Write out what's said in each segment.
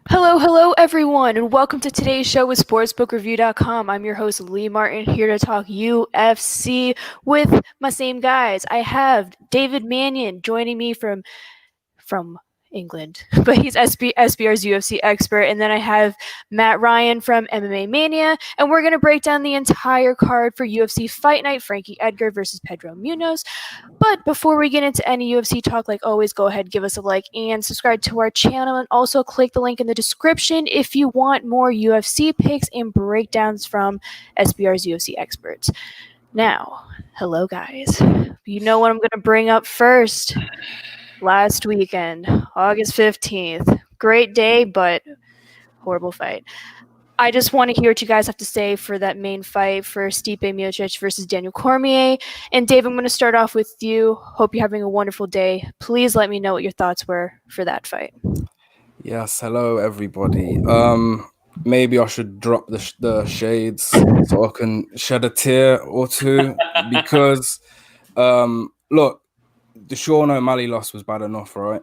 Hello, everyone, and welcome to today's show with SportsbookReview.com. I'm your host, Lee Martin, here to talk UFC with my same guys. I have David Manyun joining me from England, but he's SBR's UFC expert. And then I have Matt Ryan from MMA Mania, and we're going to break down the entire card for UFC Fight Night, Frankie Edgar versus Pedro Munhoz. But before we get into any UFC talk, like always, go ahead, give us a like and subscribe to our channel, and also click the link in the description if you want more UFC picks and breakdowns from SBR's UFC experts. Now, hello guys. You know what I'm going to bring up first. Last weekend, August 15th. Great day, but horrible fight. I just want to hear what you guys have to say for that main fight for Stipe Miocic versus Daniel Cormier. And Dave, I'm going to start off with you. Hope you're having a wonderful day. Please let me know what your thoughts were for that fight. Yes, hello everybody. Maybe I should drop the shades so I can shed a tear or two because, look, the Sean O'Malley loss was bad enough, right?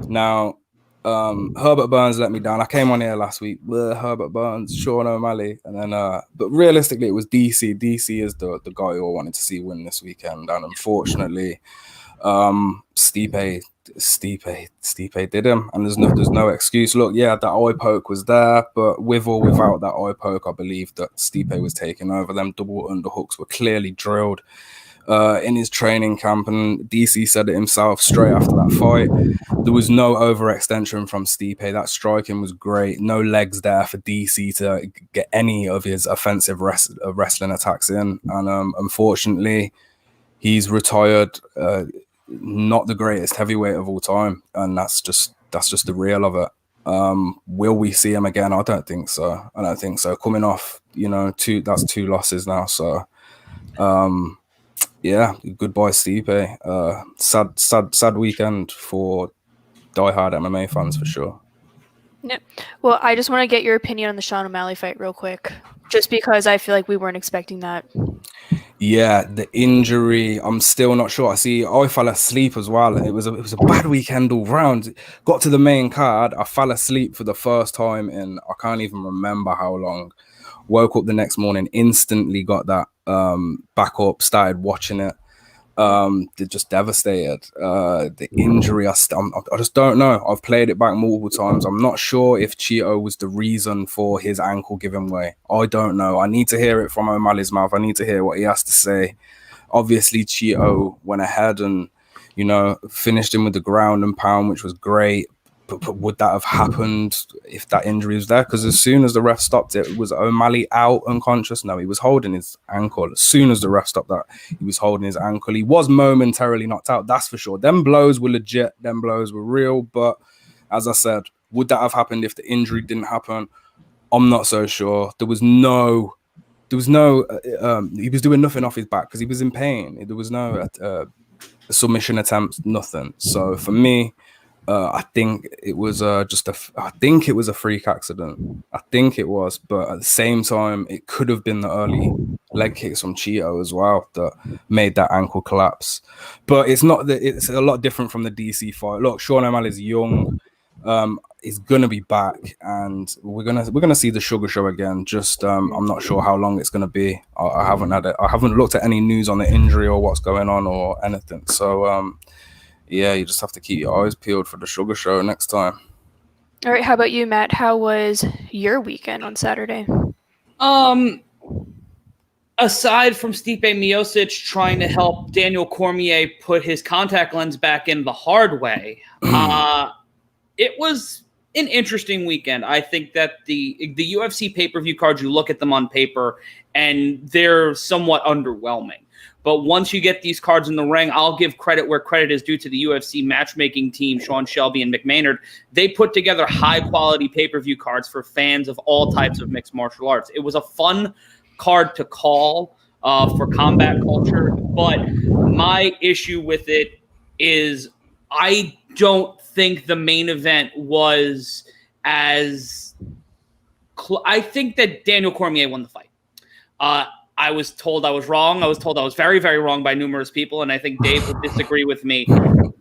Now, Herbert Burns let me down. I came on here last week with Herbert Burns, Sean O'Malley, and then, but realistically, it was DC. DC is the guy who I wanted to see win this weekend, and unfortunately, Stipe did him, and there's no excuse. Look, yeah, that eye poke was there, but with or without that eye poke, I believe that Stipe was taking over. Them double underhooks were clearly drilled in his training camp, and DC said it himself straight after that fight. There was no overextension from Stipe. That striking was great. No legs there for DC to get any of his offensive wrestling attacks in, and unfortunately, he's retired. Not the greatest heavyweight of all time, and that's just the real of it. Will we see him again? I don't think so. Coming off, two losses now. So, yeah, goodbye, Stipe. Sad weekend for diehard MMA fans for sure. Yeah. Well, I just want to get your opinion on the Sean O'Malley fight real quick, just because I feel like we weren't expecting that. Yeah, the injury, I'm still not sure. I fell asleep as well. It was a bad weekend all round. Got to the main card, I fell asleep for the first time in I can't even remember how long. Woke up the next morning, instantly got that back up, started watching it. They're just devastated. The injury, I just don't know. I've played it back multiple times. I'm not sure if Cheeto was the reason for his ankle giving way. I don't know. I need to hear it from O'Malley's mouth. I need to hear what he has to say. Obviously, Cheeto went ahead and, finished him with the ground and pound, which was great. But would that have happened if that injury was there? Because as soon as the ref stopped it, was O'Malley out unconscious? No, he was holding his ankle. As soon as the ref stopped that, he was holding his ankle. He was momentarily knocked out, that's for sure. Them blows were legit. Them blows were real. But as I said, would that have happened if the injury didn't happen? I'm not so sure. He was doing nothing off his back because he was in pain. There was no submission attempts, nothing. So for me, I think it was a freak accident. I think it was, but at the same time, it could have been the early leg kicks from Cheeto as well that made that ankle collapse. But it's not that. It's a lot different from the DC fight. Look, Sean O'Malley's young. He's gonna be back, and we're gonna see the Sugar Show again. Just I'm not sure how long it's gonna be. I haven't looked at any news on the injury or what's going on or anything. So yeah, you just have to keep your eyes peeled for the Sugar Show next time. All right, how about you, Matt? How was your weekend on Saturday? Aside from Stipe Miocic trying to help Daniel Cormier put his contact lens back in the hard way, it was an interesting weekend. I think that the UFC pay-per-view cards, you look at them on paper, and they're somewhat underwhelming. But once you get these cards in the ring, I'll give credit where credit is due to the UFC matchmaking team, Sean Shelby and Mick Maynard. They put together high-quality pay-per-view cards for fans of all types of mixed martial arts. It was a fun card to call for combat culture, but my issue with it is I don't think the main event was as I think that Daniel Cormier won the fight. I was told I was wrong. I was told I was very, very wrong by numerous people, and I think Dave would disagree with me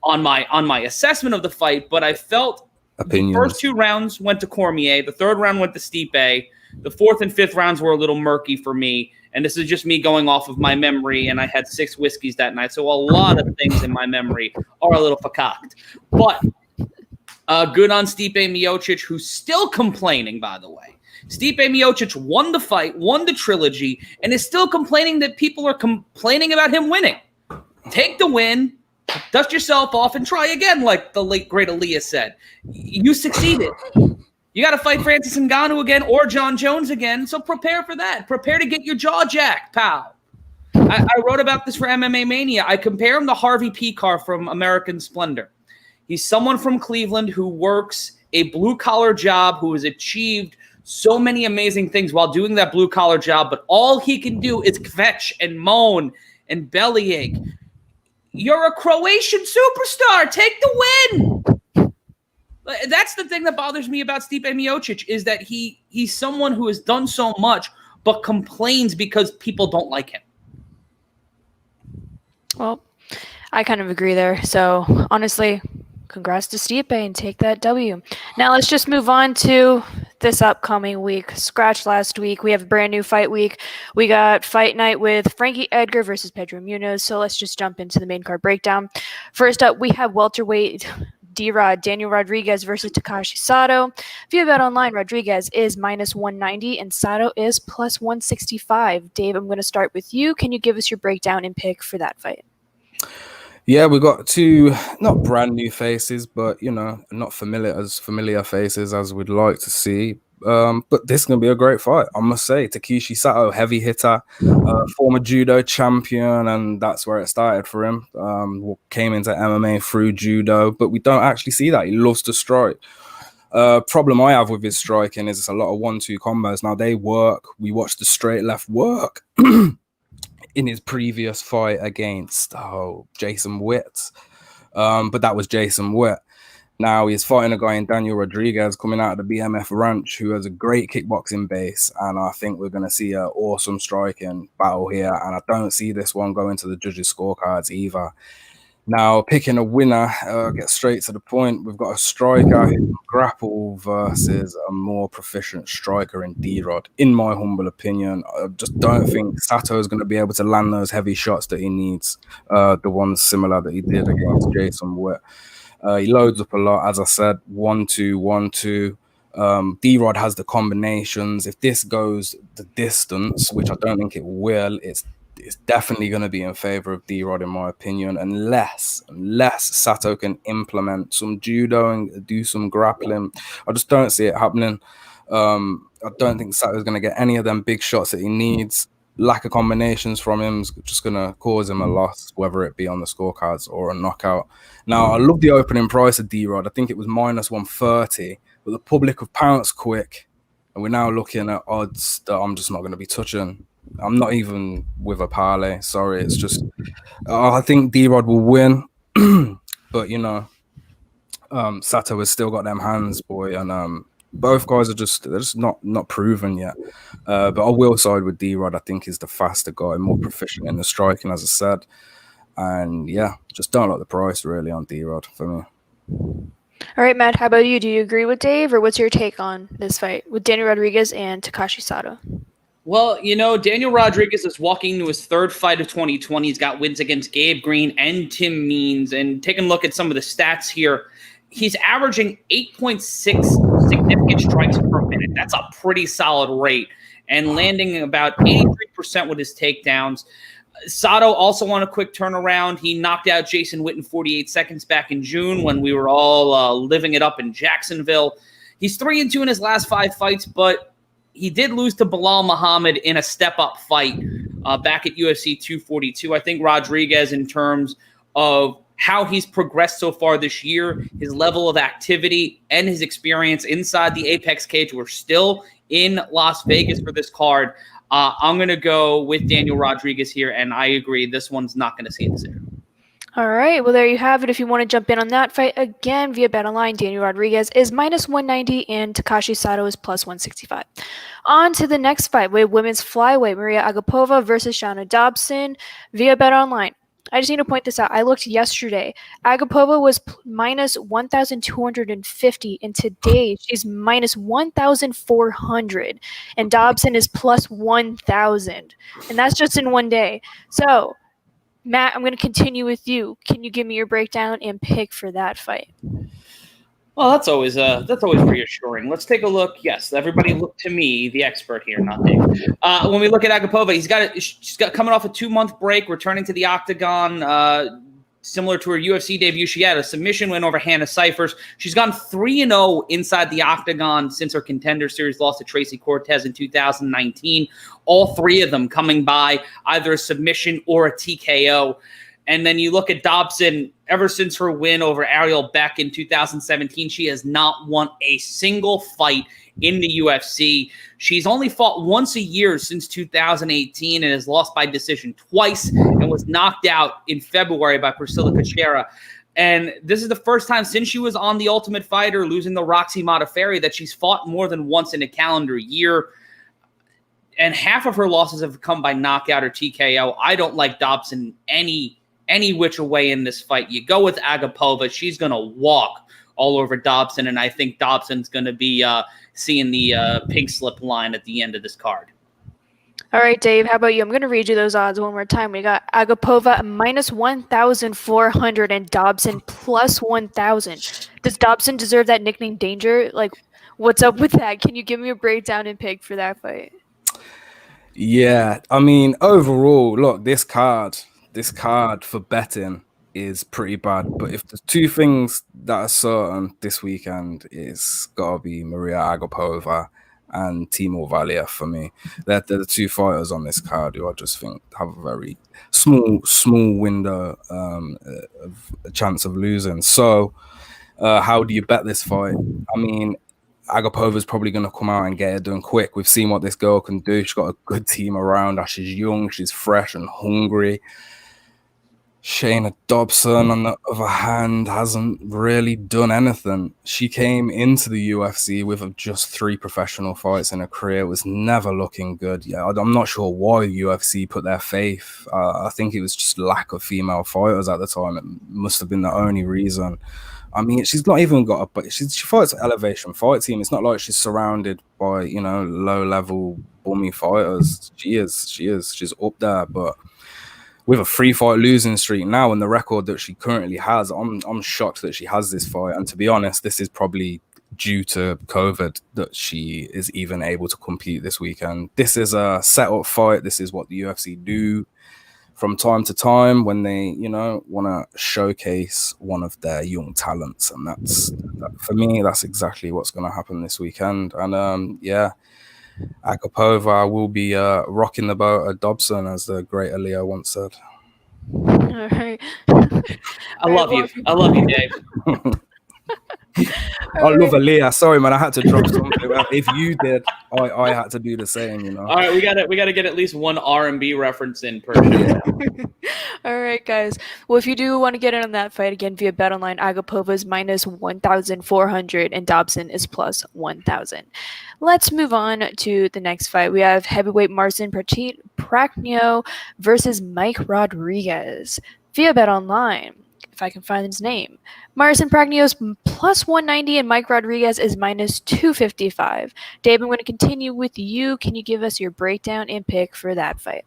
on my assessment of the fight. But I felt opinions. First 2 rounds went to Cormier. The 3rd round went to Stipe. The 4th and 5th rounds were a little murky for me. And this is just me going off of my memory. And I had 6 whiskeys that night. So a lot of things in my memory are a little fakaked. But good on Stipe Miocic, who's still complaining, by the way. Stipe Miocic won the fight, won the trilogy, and is still complaining that people are complaining about him winning. Take the win, dust yourself off, and try again, like the late, great Aaliyah said. You succeeded. You got to fight Francis Ngannou again or John Jones again, so prepare for that. Prepare to get your jaw jacked, pal. I wrote about this for MMA Mania. I compare him to Harvey Picar from American Splendor. He's someone from Cleveland who works a blue-collar job, who has achieved so many amazing things while doing that blue-collar job, but all he can do is kvetch and moan and bellyache. You're a Croatian superstar. Take the win. That's the thing that bothers me about Stipe Miocic, is that he's someone who has done so much but complains because people don't like him. Well, I kind of agree there. So, honestly, congrats to Stipe and take that W. Now, let's just move on to this upcoming week. Scratch last week. We have a brand new fight week. We got Fight Night with Frankie Edgar versus Pedro Munhoz. So, let's just jump into the main card breakdown. First up, we have welterweight D-Rod, Daniel Rodriguez versus Takashi Sato. Via Bet Online, Rodriguez is -190 and Sato is +165. Dave, I'm going to start with you. Can you give us your breakdown and pick for that fight? Yeah, we got 2 not brand new faces, but not familiar faces as we'd like to see. But this is gonna be a great fight, I must say. Takashi Sato, heavy hitter, former judo champion, and that's where it started for him. Came into MMA through judo, but we don't actually see that. He loves to strike. Problem I have with his striking is it's a lot of 1-2 combos. Now they work. We watched the straight left work. In his previous fight against Jason Witt. But that was Jason Witt. Now he's fighting a guy in Daniel Rodriguez coming out of the BMF ranch who has a great kickboxing base. And I think we're going to see an awesome striking battle here. And I don't see this one going to the judges' scorecards either. Now, picking a winner, get straight to the point. We've got a striker who can grapple versus a more proficient striker in D-Rod. In my humble opinion, I just don't think Sato is going to be able to land those heavy shots that he needs, the ones similar that he did against Jason Witt. He loads up a lot, as I said, 1-2, 1-2. D-Rod has the combinations. If this goes the distance, which I don't think it will, it's definitely going to be in favor of D-Rod, in my opinion, unless Sato can implement some judo and do some grappling. I just don't see it happening. I don't think Sato's going to get any of them big shots that he needs. Lack of combinations from him is just going to cause him a loss, whether it be on the scorecards or a knockout. Now, I love the opening price of D-Rod. I think it was -130, but the public have pounced quick, and we're now looking at odds that I'm just not going to be touching. I'm not even with a parlay. Sorry, it's just I think D-Rod will win, but Sato has still got them hands, boy, and both guys they're just not proven yet. But I will side with D-Rod. I think he's the faster guy, more proficient in the striking, as I said, and yeah, just don't like the price really on D-Rod for me. All right, Matt, how about you? Do you agree with Dave, or what's your take on this fight with Daniel Rodriguez and Takashi Sato? Well, Daniel Rodriguez is walking into his 3rd fight of 2020. He's got wins against Gabe Green and Tim Means. And taking a look at some of the stats here, he's averaging 8.6 significant strikes per minute. That's a pretty solid rate. And landing about 83% with his takedowns. Sato also on a quick turnaround. He knocked out Jason Witt in 48 seconds back in June when we were all living it up in Jacksonville. He's 3-2 in his last 5 fights, but he did lose to Bilal Muhammad in a step-up fight back at UFC 242. I think Rodriguez, in terms of how he's progressed so far this year, his level of activity, and his experience inside the Apex cage, we're still in Las Vegas for this card. I'm going to go with Daniel Rodriguez here, and I agree this one's not going to see a decision. All right, well, there you have it. If you want to jump in on that fight again via Bet Online, Daniel Rodriguez is -190 and Takashi Sato is +165. On to the next fight with women's flyweight, Mariya Agapova versus Shana Dobson via Bet Online. I just need to point this out. I looked yesterday. Agapova was minus 1,250, and today she's minus 1,400. And Dobson is plus 1,000. And that's just in one day. So, Matt, I'm going to continue with you. Can you give me your breakdown and pick for that fight? Well, that's always reassuring. Let's take a look. Yes, everybody look to me, the expert here, not Dave. When we look at Agapova, she's got coming off a 2-month break, returning to the octagon. Similar to her UFC debut, she had a submission win over Hannah Cifers. She's gone 3-0 inside the octagon since her Contender Series loss to Tracy Cortez in 2019. All three of them coming by either a submission or a TKO. And then you look at Dobson, ever since her win over Ariel Beck in 2017, she has not won a single fight in the UFC. She's only fought once a year since 2018 and has lost by decision twice and was knocked out in February by Priscilla Cachoeira. And this is the first time since she was on The Ultimate Fighter, losing to Roxy Modafferi, that she's fought more than once in a calendar year. And half of her losses have come by knockout or TKO. I don't like Dobson any which way in this fight. You go with Agapova, she's going to walk all over Dobson, and I think Dobson's going to be seeing the pink slip line at the end of this card. All right, Dave, how about you? I'm going to read you those odds one more time. We got Agapova minus 1,400 and Dobson plus 1,000. Does Dobson deserve that nickname Danger? Like, what's up with that? Can you give me a breakdown and pick for that fight? Yeah, I mean, overall, look, this card for betting is pretty bad. But if there's two things that are certain this weekend, it's gotta be Mariya Agapova and Timur Valiev for me. They're the two fighters on this card who I just think have a very small window of a chance of losing. So how do you bet this fight? I mean, Agapova's probably going to come out and get it done quick. We've seen what this girl can do. She's got a good team around her. She's young, she's fresh and hungry. Shayna Dobson, on the other hand, hasn't really done anything. She came into the UFC with just 3 professional fights in her career. It was never looking good. Yeah, I'm not sure why the UFC put their faith. I think it was just lack of female fighters at the time. It must have been the only reason. I mean, she's not even got a, but she fights an elevation fight team. It's not like she's surrounded by, low-level bummy fighters. She's up there, but with a 3-fight losing streak now and the record that she currently has, I'm shocked that she has this fight. And to be honest, this is probably due to COVID that she is even able to compete this weekend. This is a set-up fight. This is what the UFC do from time to time when they, want to showcase one of their young talents. And for me, that's exactly what's going to happen this weekend. And Agapova will be rocking the boat at Dobson, as the great Aaliyah once said. All right. I love you, Dave. I love Aaliyah. Sorry, man, I had to drop something. If you did, I had to do the same. All right, we gotta get at least one R&B reference in per show. All right, guys. Well, if you do want to get in on that fight again via BetOnline, Agapova is minus 1,400 and Dobson is plus 1,000. Let's move on to the next fight. We have heavyweight Marcin Prachnio versus Mike Rodriguez via BetOnline. If I can find his name. Marcin Prachnio is plus 190 and Mike Rodriguez is minus 255. Dave, I'm going to continue with you. Can you give us your breakdown and pick for that fight?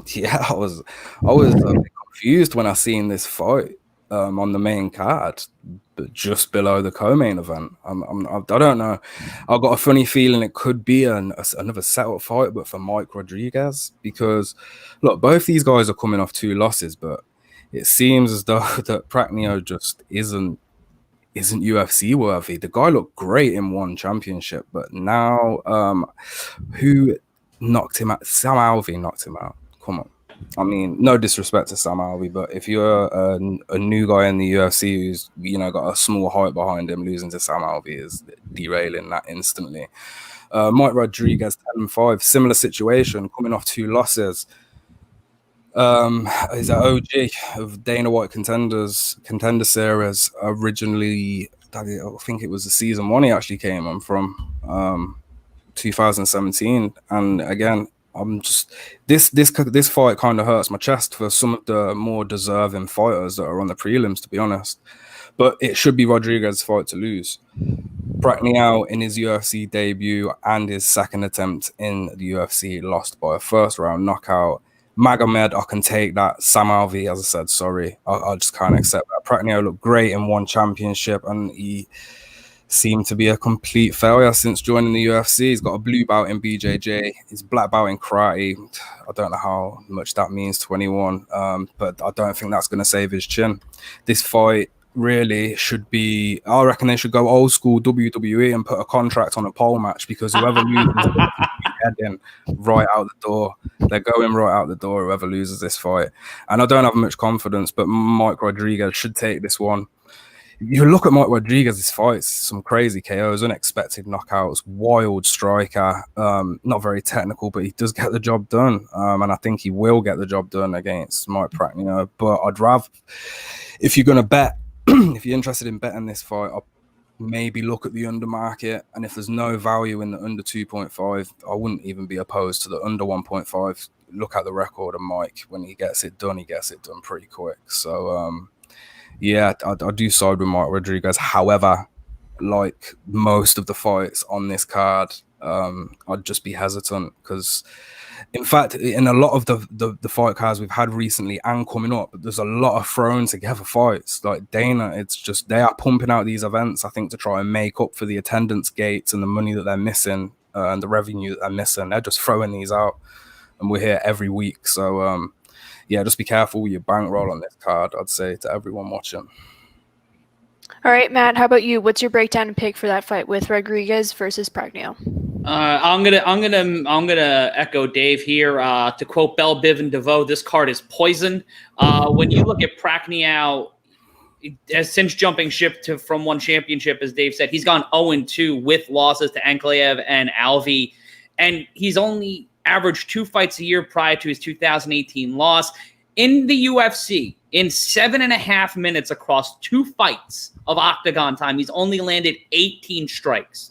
Yeah, I was a bit confused when I seen this fight on the main card, but just below the co-main event. I don't know. I've got a funny feeling it could be another setup fight, but for Mike Rodriguez, because look, both these guys are coming off 2 losses, but it seems as though that Prachnio just isn't UFC worthy. The guy looked great in one championship, but now who knocked him out? Sam Alvey knocked him out. Come on. I mean, no disrespect to Sam Alvey, but if you're a new guy in the UFC who's got a small height behind him, losing to Sam Alvey is derailing that instantly. Mike Rodriguez 10-5, similar situation, coming off 2 losses. He's an OG of Dana White Contender Series. Originally, I think it was the season 1 he actually came on from 2017, and again I'm just this fight kind of hurts my chest for some of the more deserving fighters that are on the prelims, to be honest. But it should be Rodriguez's fight to lose. Prachnio in his UFC debut and his second attempt in the UFC lost by a first round knockout. Magomed, I can take that. Sam Alvey, as I said, sorry, I just can't accept that. Prachnio looked great in one championship, and he seemed to be a complete failure since joining the UFC. He's got a blue belt in BJJ. He's black belt in karate. I don't know how much that means to anyone, but I don't think that's going to save his chin. This fight really should be, I reckon they should go old school WWE and put a contract on a pole match, because whoever loses will be heading right out the door. They're going right out the door, whoever loses this fight. And I don't have much confidence, but Mike Rodriguez should take this one. You look at Mike Rodriguez's fights, some crazy KOs, unexpected knockouts, wild striker, not very technical, but he does get the job done. And I think he will get the job done against Mike Prachnio. But I'd rather, if you're going to bet, if you're interested in betting this fight, I'll maybe look at the under market. And if there's no value in the under 2.5, I wouldn't even be opposed to the under 1.5. Look at the record of Mike. When he gets it done pretty quick. So, yeah, I do side with Mike Rodriguez. However, like most of the fights on this card, I'd just be hesitant because, in fact, in a lot of the fight cards we've had recently and coming up, there's a lot of thrown together fights. Like Dana, it's just they are pumping out these events, I think, to try and make up for the attendance gates and the money that they're missing and the revenue that they're missing. They're just throwing these out, and we're here every week. So, yeah, just be careful with your bankroll on this card, I'd say to everyone watching. All right, Matt, how about you? What's your breakdown and pick for that fight with Rodriguez versus Prachnio? I'm gonna echo Dave here. To quote Bell, Biv, and DeVoe, this card is poison. When you look at Prachnio, since jumping ship from one championship, as Dave said, he's gone 0-2 with losses to Ankalaev and Alvey, and he's only averaged 2 fights a year prior to his 2018 loss. In the UFC, in 7.5 minutes across 2 fights of octagon time, he's only landed 18 strikes.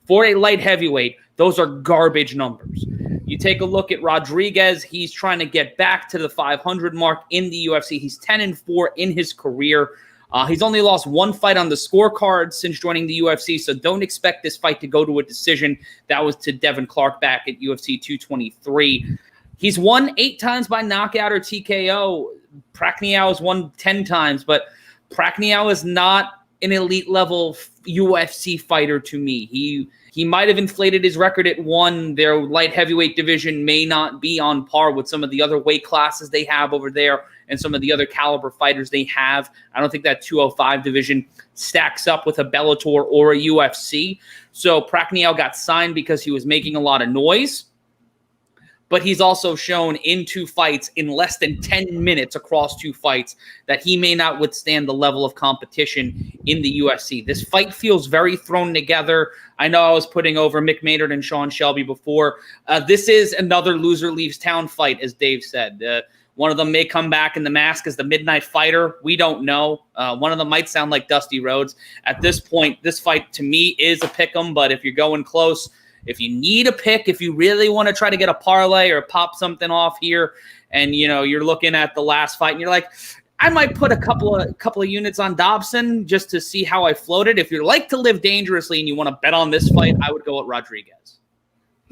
For a light heavyweight, those are garbage numbers. You take a look at Rodriguez, he's trying to get back to the 500 mark in the UFC. He's 10-4 in his career. He's only lost 1 fight on the scorecard since joining the UFC, so don't expect this fight to go to a decision. That was to Devin Clark back at UFC 223. He's won 8 times by knockout or TKO. Prachnio has won 10 times, but Prachnio is not an elite level UFC fighter to me. He might have inflated his record at 1. Their light heavyweight division may not be on par with some of the other weight classes they have over there and some of the other caliber fighters they have. I don't think that 205 division stacks up with a Bellator or a UFC. So Prachnio got signed because he was making a lot of noise. But he's also shown in 2 fights, in less than 10 minutes across 2 fights, that he may not withstand the level of competition in the UFC. This fight feels very thrown together. I know I was putting over Mick Maynard and Sean Shelby before. This is another loser leaves town fight, as Dave said. One of them may come back in the mask as the Midnight Fighter. We don't know. One of them might sound like Dusty Rhodes. At this point, this fight to me is a pick'em, but if you're going close, if you need a pick, if you really want to try to get a parlay or pop something off here, and you're looking at the last fight and you're like, I might put a couple of units on Dobson just to see how I floated. If you like to live dangerously and you want to bet on this fight, I would go with Rodriguez.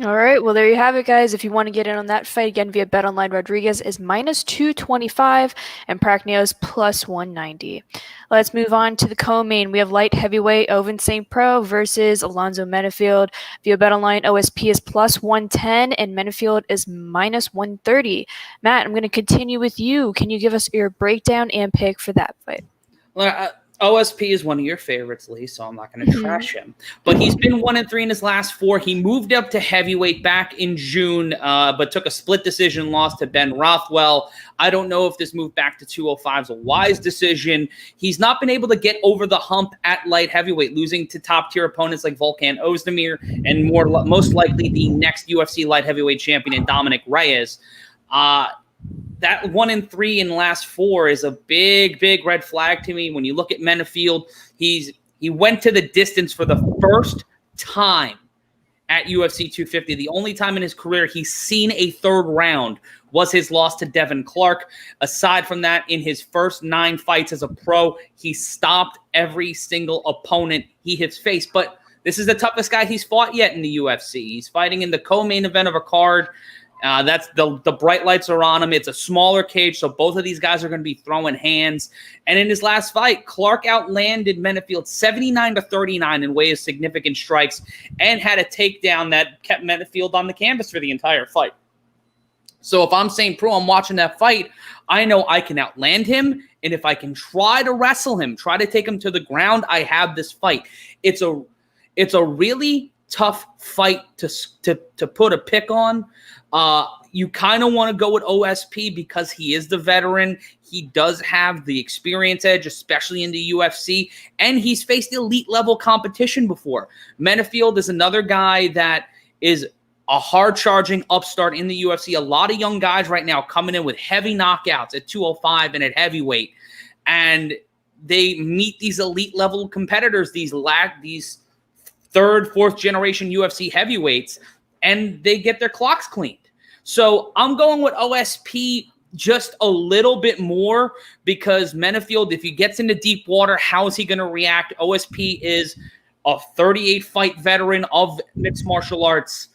All right, well, there you have it, guys. If you want to get in on that fight, again, via BetOnline, Rodriguez is -225 and Prachnio is +190. Let's move on to the co-main. We have light heavyweight Ovince Preux versus Alonzo Menifield. Via BetOnline, OSP is +110 and Menifield is -130. Matt, I'm going to continue with you. Can you give us your breakdown and pick for that fight? Well, OSP is one of your favorites, Lee, so I'm not going to trash him. But he's been 1-3 in his last 4. He moved up to heavyweight back in June, but took a split decision loss to Ben Rothwell. I don't know if this move back to 205 is a wise decision. He's not been able to get over the hump at light heavyweight, losing to top-tier opponents like Volkan Ozdemir and most likely the next UFC light heavyweight champion in Dominic Reyes. That 1-3 in the last 4 is a big, big red flag to me. When you look at Menifield, he went to the distance for the first time at UFC 250. The only time in his career he's seen a third round was his loss to Devin Clark. Aside from that, in his first 9 fights as a pro, he stopped every single opponent he has faced. But this is the toughest guy he's fought yet in the UFC. He's fighting in the co-main event of a card. That's the bright lights are on him. It's a smaller cage, so both of these guys are going to be throwing hands. And in his last fight, Clark outlanded Menifield 79-39 in way of significant strikes and had a takedown that kept Menifield on the canvas for the entire fight. So if I'm St. Preux, I'm watching that fight, I know I can outland him, and if I can try to wrestle him, try to take him to the ground, I have this fight. It's a really tough fight to put a pick on. You kind of want to go with OSP because he is the veteran. He does have the experience edge, especially in the UFC, and he's faced elite level competition before. Menifield is another guy that is a hard-charging upstart in the UFC. A lot of young guys right now coming in with heavy knockouts at 205 and at heavyweight, and they meet these elite level competitors, these third, fourth generation UFC heavyweights, and they get their clocks cleaned. So I'm going with OSP just a little bit more because Menifield, if he gets into deep water, how is he going to react? OSP is a 38-fight veteran of mixed martial arts.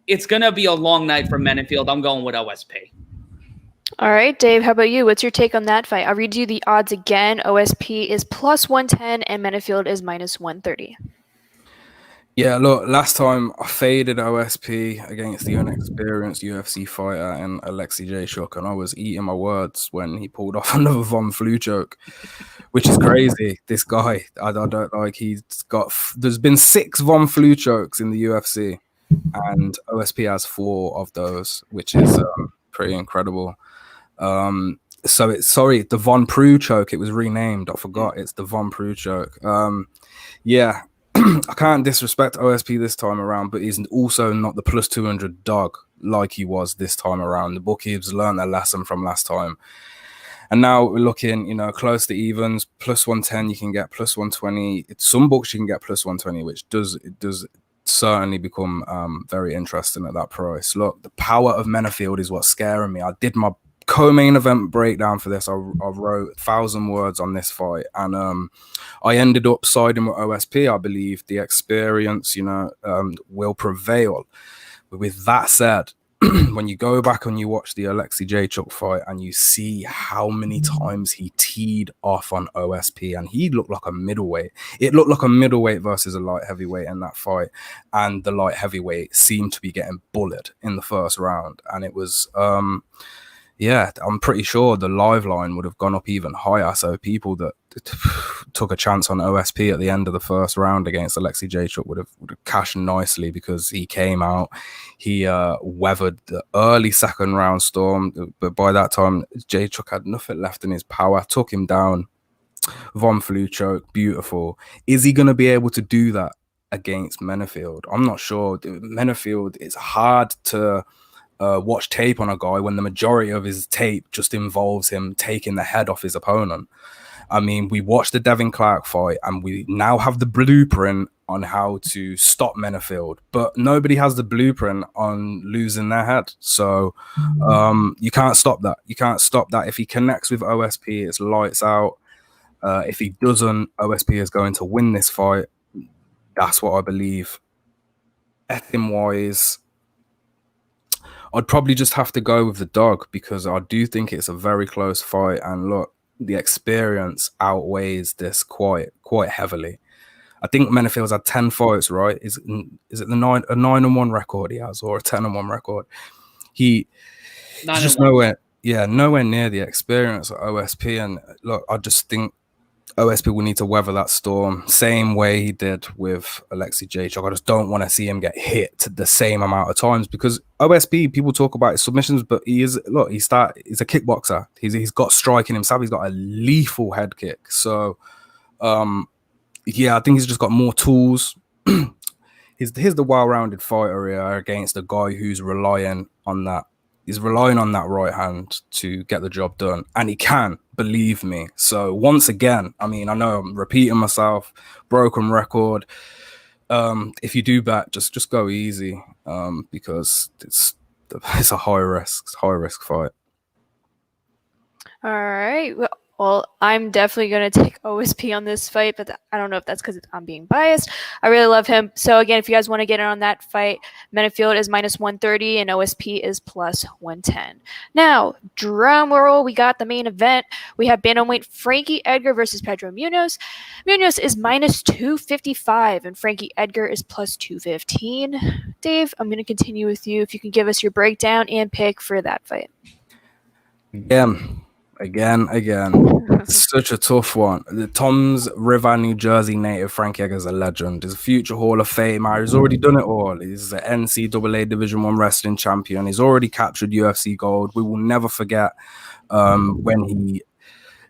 It's going to be a long night for Menifield. I'm going with OSP. All right, Dave, how about you? What's your take on that fight? I'll read you the odds again. OSP is plus 110 and Menifield is minus 130. Yeah, look, last time I faded OSP against the inexperienced UFC fighter and Alexei Jaychuk, and I was eating my words when he pulled off another Von Flue choke, which is crazy. This guy, I don't like, there's been 6 Von Flue chokes in the UFC, and OSP has 4 of those, which is pretty incredible. The Von Preux choke, it was renamed. I forgot, it's the Von Preux choke. Yeah. I can't disrespect OSP this time around, but he's also not the plus 200 dog like he was this time around. The bookies learned their lesson from last time. And now we're looking, close to evens. Plus 110, you can get plus 120. Some books you can get plus 120, which does certainly become very interesting at that price. Look, the power of Menifield is what's scaring me. I did my co-main event breakdown for this. I wrote 1,000 words on this fight, and I ended up siding with OSP. I believe the experience, will prevail. But with that said, when you go back and you watch the Alexei Jaychuk fight and you see how many times he teed off on OSP, and he looked like a middleweight. It looked like a middleweight versus a light heavyweight in that fight, and the light heavyweight seemed to be getting bullied in the first round, and it was yeah, I'm pretty sure the live line would have gone up even higher. So people that took a chance on OSP at the end of the first round against Alexei Jaychuk would have cashed nicely because he came out. He weathered the early second round storm, but by that time, Jaychuk had nothing left in his power, took him down. Von Flue choke, beautiful. Is he going to be able to do that against Menifield? I'm not sure. Menifield, it's hard to watch tape on a guy when the majority of his tape just involves him taking the head off his opponent. I mean, we watched the Devin Clark fight and we now have the blueprint on how to stop Menifield, but nobody has the blueprint on losing their head. So you can't stop that. You can't stop that. If he connects with OSP, it's lights out. If he doesn't, OSP is going to win this fight. That's what I believe. Ethium-wise, I'd probably just have to go with the dog because I do think it's a very close fight. And look, the experience outweighs this quite heavily. I think Menifield's had 10 fights, right? Is it a 9-1 record he has, or a 10-1 record? He's just nowhere near the experience of OSP. And look, I just think OSP will need to weather that storm same way he did with Alexei Jaychuk. I just don't want to see him get hit the same amount of times because OSP, people talk about his submissions, but he's a kickboxer. He's got striking himself. He's got a lethal head kick. So I think he's just got more tools. Here's the well-rounded fighter here against a guy who's relying on that. He's relying on that right hand to get the job done. And he can, believe me. So once again, I mean, I know I'm repeating myself, broken record, If you do bet, just go easy, because it's a high risk fight. All right. Well, I'm definitely going to take OSP on this fight, but I don't know if that's because I'm being biased. I really love him. So, again, if you guys want to get in on that fight, Menifield is -130 and OSP is +110. Now, drum roll, we got the main event. We have Bantamweight Frankie Edgar versus Pedro Munhoz. Munhoz is -255 and Frankie Edgar is +215. Dave, I'm going to continue with you. If you can give us your breakdown and pick for that fight. Again. It's such a tough one. The Tom's River, New Jersey native Frankie Edgar is a legend. He's a future Hall of Famer. He's already done it all. He's an NCAA Division I wrestling champion. He's already captured UFC gold. We will never forget when he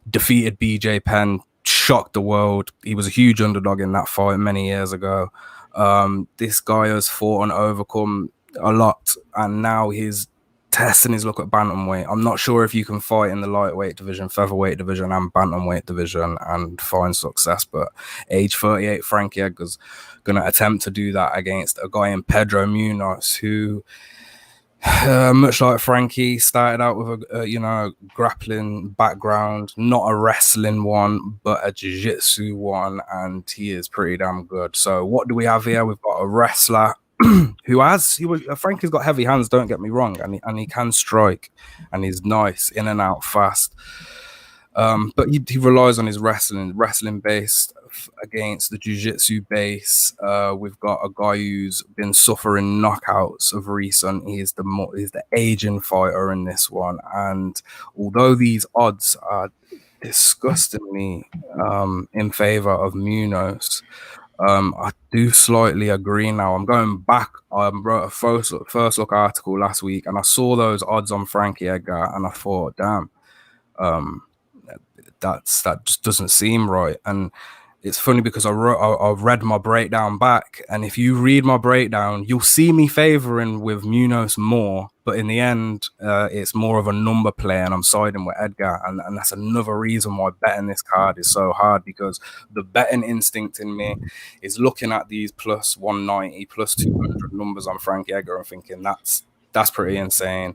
defeated BJ Penn, shocked the world. He was a huge underdog in that fight many years ago. This guy has fought and overcome a lot, and now he's testing his luck at bantamweight. I'm not sure if you can fight in the lightweight division, featherweight division, and bantamweight division and find success, but age 38 Frankie Edgar's going to attempt to do that against a guy in Pedro Munhoz, who much like Frankie, started out with a grappling background, not a wrestling one, but a jiu-jitsu one, and he is pretty damn good. So what do we have here? We've got a wrestler Frankie's got heavy hands, don't get me wrong, and he can strike, and he's nice, in and out fast. But he relies on his wrestling based against the jiu-jitsu base. We've got a guy who's been suffering knockouts of recent. He's the aging fighter in this one, and although these odds are disgustingly in favor of Munhoz, I do slightly agree now. I'm going back. I wrote a first look article last week, and I saw those odds on Frankie Edgar, and I thought, damn, that just doesn't seem right. And it's funny because I read my breakdown back, and if you read my breakdown, you'll see me favoring with Munhoz more, but in the end, it's more of a number play, and I'm siding with Edgar, and that's another reason why betting this card is so hard, because the betting instinct in me is looking at these +190, +200 numbers on Frankie Edgar and thinking that's pretty insane.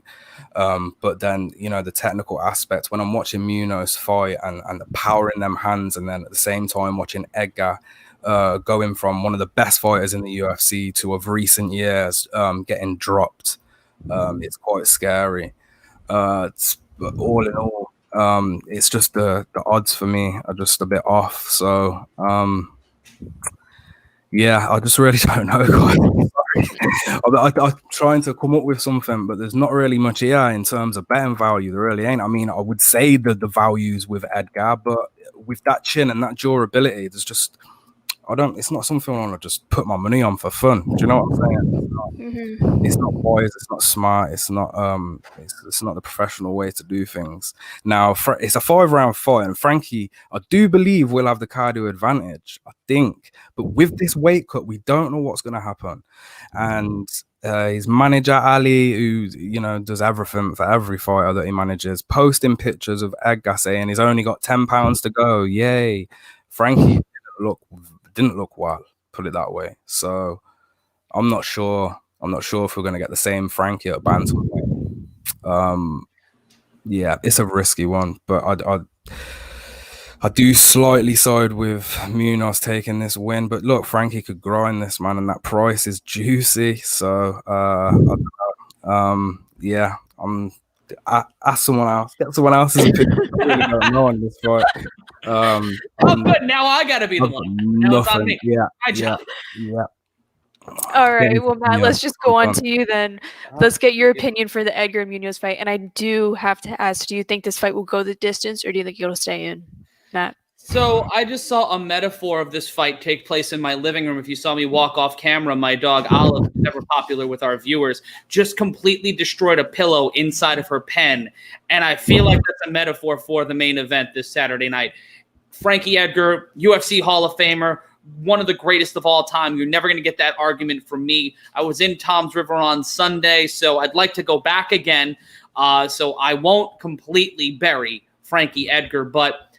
But then, the technical aspects, when I'm watching Munhoz fight and the power in them hands, and then at the same time watching Edgar going from one of the best fighters in the UFC to, of recent years, getting dropped, it's quite scary. But all in all, it's just the odds for me are just a bit off. So, yeah, I just really don't know, guys. I'm trying to come up with something, but there's not really much here in terms of betting value. There really ain't. I mean, I would say that the values with Edgar, but with that chin and that durability, there's just, it's not something I want to just put my money on for fun. Do you know what I'm saying? It's not wise, it's not smart, it's not the professional way to do things. Now, it's a 5-round fight, and Frankie, I do believe, will have the cardio advantage, I think. But with this weight cut, we don't know what's going to happen. And his manager, Ali, who, does everything for every fighter that he manages, posting pictures of Edgar saying he's only got 10 pounds to go. Yay. Frankie didn't look well, put it that way. So I'm not sure if we're going to get the same Frankie at Bantamweight. Yeah, it's a risky one, but I do slightly side with Munhoz taking this win. But look, Frankie could grind this, man, and that price is juicy. So yeah, ask someone else. Get someone else's opinion. I really don't know on this fight. But now I gotta be the one. Now it's on me. Yeah. All right, well, Matt, let's just go on to you then. Let's get your opinion for the Edgar and Munhoz fight. And I do have to ask, do you think this fight will go the distance, or do you think it'll stay in, Matt? So I just saw a metaphor of this fight take place in my living room. If you saw me walk off camera, my dog Olive, never popular with our viewers, just completely destroyed a pillow inside of her pen. And I feel like that's a metaphor for the main event this Saturday night. Frankie Edgar, UFC Hall of Famer, one of the greatest of all time. You're never going to get that argument from me. I was in Tom's River on Sunday, so I'd like to go back again. So I won't completely bury Frankie Edgar, but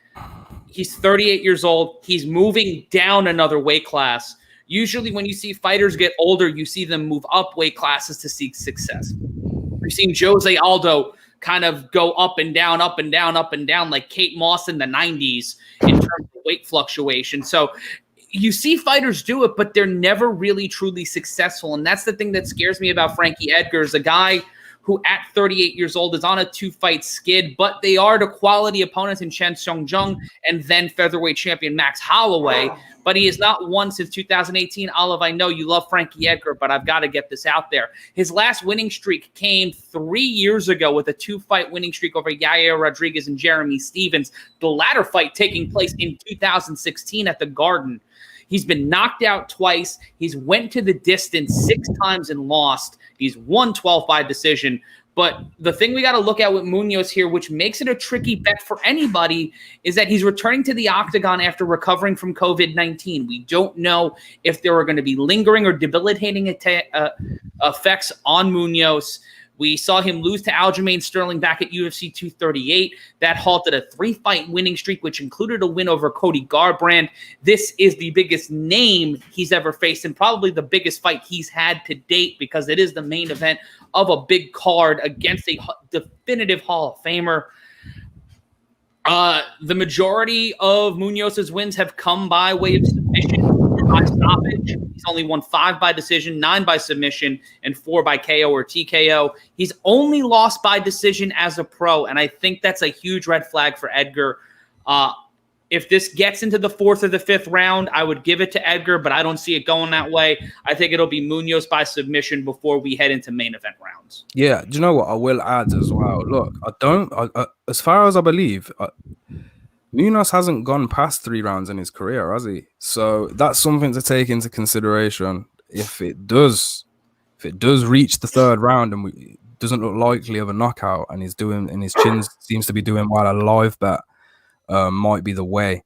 he's 38 years old. He's moving down another weight class. Usually when you see fighters get older, you see them move up weight classes to seek success. We've seen Jose Aldo kind of go up and down, up and down, up and down, like Kate Moss in the 90s in terms of weight fluctuation. So you see fighters do it, but they're never really truly successful. And that's the thing that scares me about Frankie Edgar, is a guy who at 38 years old is on a 2-fight skid, but they are the quality opponents in Chen Xiongzheng and then featherweight champion Max Holloway. But he has not won since 2018. Olive, I know you love Frankie Edgar, but I've got to get this out there. His last winning streak came 3 years ago with a 2-fight winning streak over Yair Rodriguez and Jeremy Stevens, the latter fight taking place in 2016 at the Garden. He's been knocked out twice. He's went to the distance 6 times and lost. He's won 12 by decision. But the thing we got to look at with Munhoz here, which makes it a tricky bet for anybody, is that he's returning to the octagon after recovering from COVID-19. We don't know if there are going to be lingering or debilitating effects on Munhoz. We saw him lose to Aljamain Sterling back at UFC 238. That halted a 3-fight winning streak, which included a win over Cody Garbrandt. This is the biggest name he's ever faced and probably the biggest fight he's had to date, because it is the main event of a big card against a definitive Hall of Famer. The majority of Munhoz's wins have come by way of submission or by stoppage. He's only won 5 by decision, 9 by submission, and 4 by KO or TKO. He's only lost by decision as a pro, and I think that's a huge red flag for Edgar. If this gets into the 4th or the 5th round, I would give it to Edgar, but I don't see it going that way. I think it'll be Munhoz by submission before we head into main event rounds. Yeah, do you know what? I will add as well. Look, as far as I believe, Munhoz hasn't gone past 3 rounds in his career, has he? So that's something to take into consideration. If it does reach the 3rd round and doesn't look likely of a knockout, and his chin seems to be doing well, a live bet might be the way.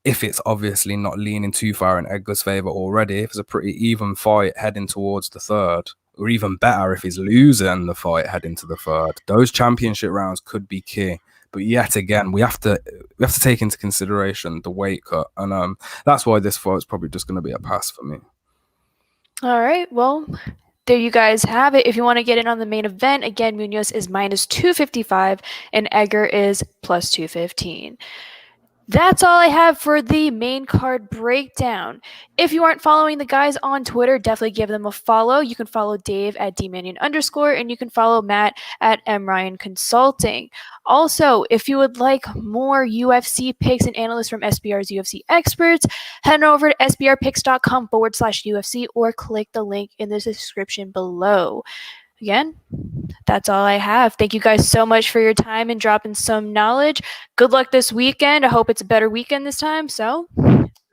If it's obviously not leaning too far in Edgar's favor already, if it's a pretty even fight heading towards the 3rd, or even better if he's losing the fight heading to the 3rd, those championship rounds could be key. But yet again, we have to take into consideration the weight cut, and that's why this fight's probably just going to be a pass for me. All right, well, there you guys have it. If you want to get in on the main event, again, Munhoz is -255 and Edgar is +215. That's all I have for the main card breakdown. If you aren't following the guys on Twitter, definitely give them a follow. You can follow Dave at @dmanion_, and you can follow Matt at @mryan consulting. Also, if you would like more UFC picks and analysts from SBR's UFC experts, head over to sbrpicks.com/UFC or click the link in the description below. Again, that's all I have. Thank you guys so much for your time and dropping some knowledge. Good luck this weekend. I hope it's a better weekend this time. So,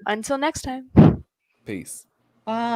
until next time. Peace. Bye.